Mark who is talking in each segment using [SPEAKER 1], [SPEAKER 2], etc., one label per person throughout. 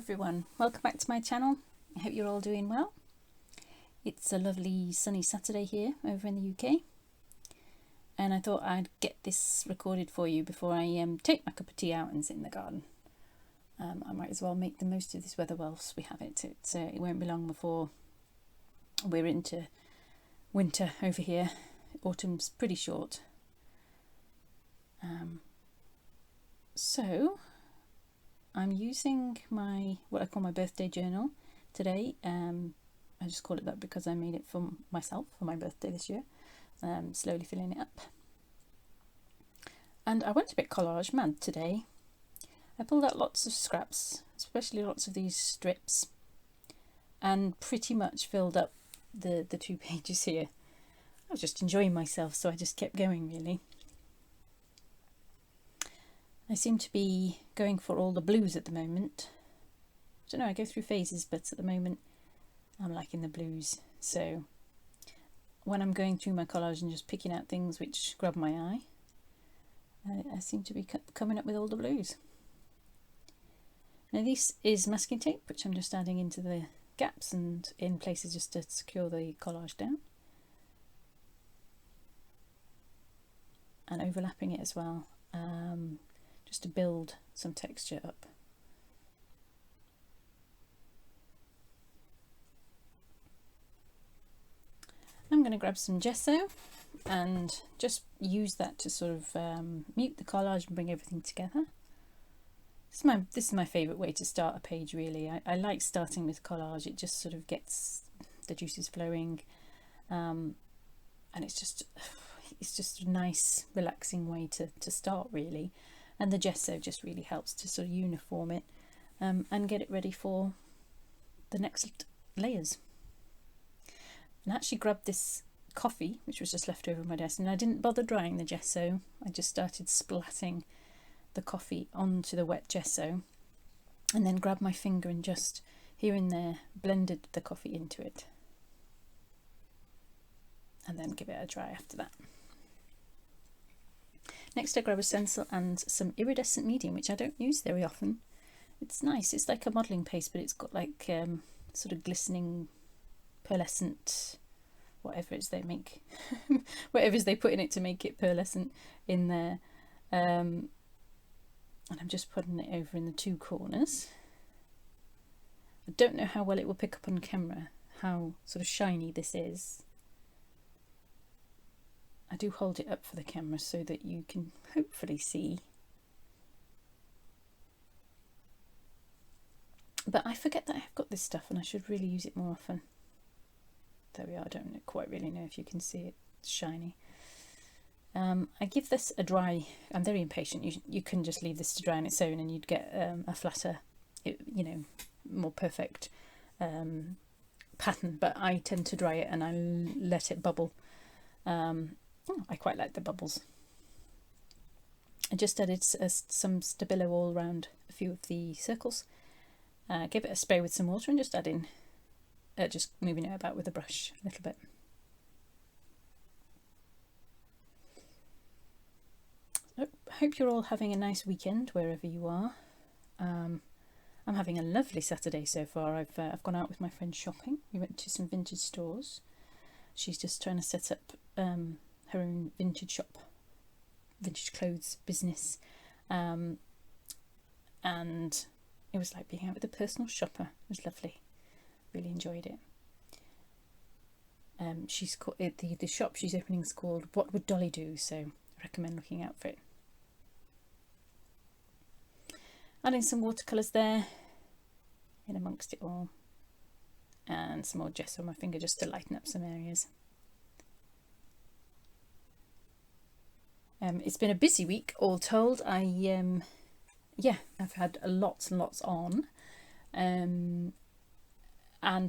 [SPEAKER 1] everyone, welcome back to my channel. I hope you're all doing well. It's a lovely sunny Saturday here over in the UK, and I thought I'd get this recorded for you before I take my cup of tea out and sit in the garden. I might as well make the most of this weather whilst we have it. It won't be long before we're into winter over here. Autumn's pretty short. So I'm using what I call my birthday journal today. I just call it that because I made it for myself for my birthday this year. Slowly filling it up. And I went a bit collage mad today. I pulled out lots of scraps, especially lots of these strips, and pretty much filled up the 2 pages here. I was just enjoying myself, so I just kept going really. I seem to be going for all the blues at the moment. I don't know, I go through phases, but at the moment I'm liking the blues. So when I'm going through my collage and just picking out things which grab my eye, I seem to be coming up with all the blues. Now this is masking tape, which I'm just adding into the gaps and in places just to secure the collage down. And overlapping it as well. Just to build some texture up. I'm going to grab some gesso and just use that to sort of mute the collage and bring everything together. This is my favourite way to start a page really. I like starting with collage. It just sort of gets the juices flowing, and it's just a nice relaxing way to start really. And the gesso just really helps to sort of uniform it and get it ready for the next layers. And I actually grabbed this coffee, which was just left over my desk, and I didn't bother drying the gesso. I just started splatting the coffee onto the wet gesso, and then grabbed my finger and just here and there blended the coffee into it. And then give it a dry after that. Next I grab a stencil and some iridescent medium, which I don't use very often. It's nice, it's like a modelling paste, but it's got like sort of glistening, pearlescent, whatever it is they make, whatever it is they put in it to make it pearlescent in there. And I'm just putting it over in the 2 corners. I don't know how well it will pick up on camera, how sort of shiny this is. I do hold it up for the camera so that you can hopefully see. But I forget that I've got this stuff and I should really use it more often. There we are, I don't quite really know if you can see it. It's shiny. I give this a dry. I'm very impatient. You can just leave this to dry on its own and you'd get a flatter, more perfect pattern. But I tend to dry it and I let it bubble. I quite like the bubbles. I just added some Stabilo all around a few of the circles. Give it a spray with some water and just add in, just moving it about with a brush a little bit. I hope you're all having a nice weekend wherever you are. I'm having a lovely Saturday so far. I've gone out with my friend shopping. We went to some vintage stores. She's just trying to set up her own vintage shop, vintage clothes business, and it was like being out with a personal shopper. It was lovely, really enjoyed it. She's called the shop she's opening is called What Would Dolly Do, so I recommend looking out for it. Adding some watercolours there in amongst it all, and some more gesso on my finger just to lighten up some areas. It's been a busy week, all told. I've had lots and lots on, and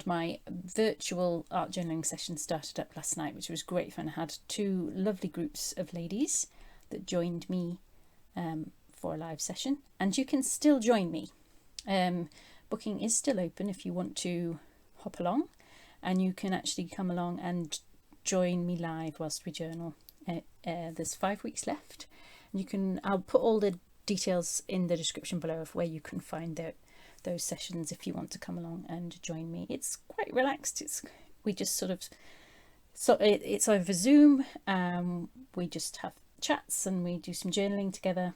[SPEAKER 1] my virtual art journaling session started up last night, which was great fun. I had 2 lovely groups of ladies that joined me for a live session, and you can still join me. Booking is still open if you want to hop along, and you can actually come along and join me live whilst we journal. There's 5 weeks left, and I'll put all the details in the description below of where you can find those sessions if you want to come along and join me. It's quite relaxed. We just sort of, so it's over Zoom. We just have chats and we do some journaling together,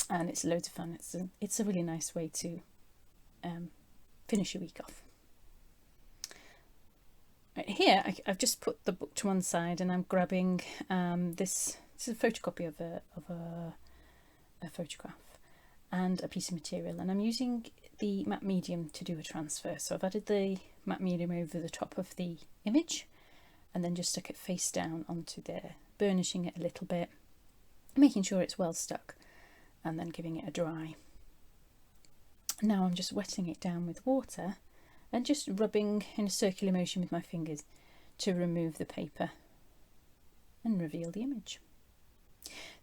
[SPEAKER 1] and it's loads of fun. It's a really nice way to finish your week off. Right, here I've just put the book to one side, and I'm grabbing this. This is a photocopy of a photograph and a piece of material, and I'm using the matte medium to do a transfer. So I've added the matte medium over the top of the image and then just stuck it face down onto there, burnishing it a little bit, making sure it's well stuck, and then giving it a dry. Now I'm just wetting it down with water and just rubbing in a circular motion with my fingers to remove the paper and reveal the image.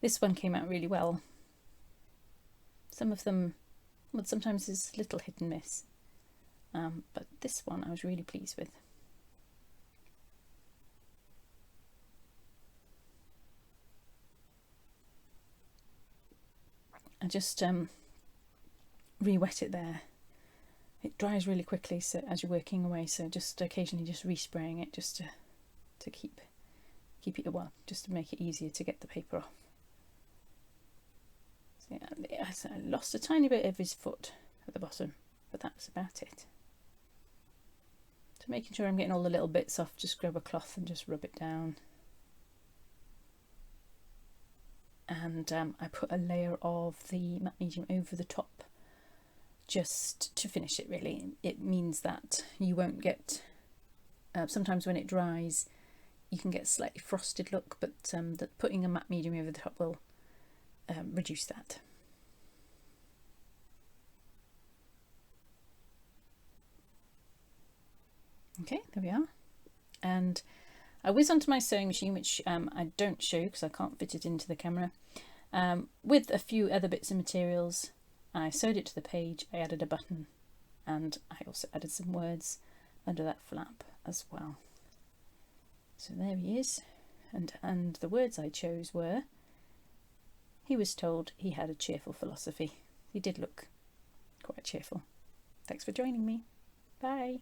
[SPEAKER 1] This one came out really well. Some of them, well, sometimes there's a little hit and miss, but this one I was really pleased with. I just re-wet it there. It dries really quickly, so as you're working away, so just occasionally just re-spraying it just to keep it, well, just to make it easier to get the paper off. So yeah, I lost a tiny bit of his foot at the bottom, but that's about it. So making sure I'm getting all the little bits off, just grab a cloth and just rub it down. And I put a layer of the matte medium over the top just to finish it. Really, it means that you won't get, sometimes when it dries you can get a slightly frosted look, but putting a matte medium over the top will reduce that. Okay, there we are. And I whiz onto my sewing machine, which I don't show because I can't fit it into the camera, with a few other bits of materials. I sewed it to the page, I added a button, and I also added some words under that flap as well. So there he is, and the words I chose were, he was told he had a cheerful philosophy. He did look quite cheerful. Thanks for joining me. Bye.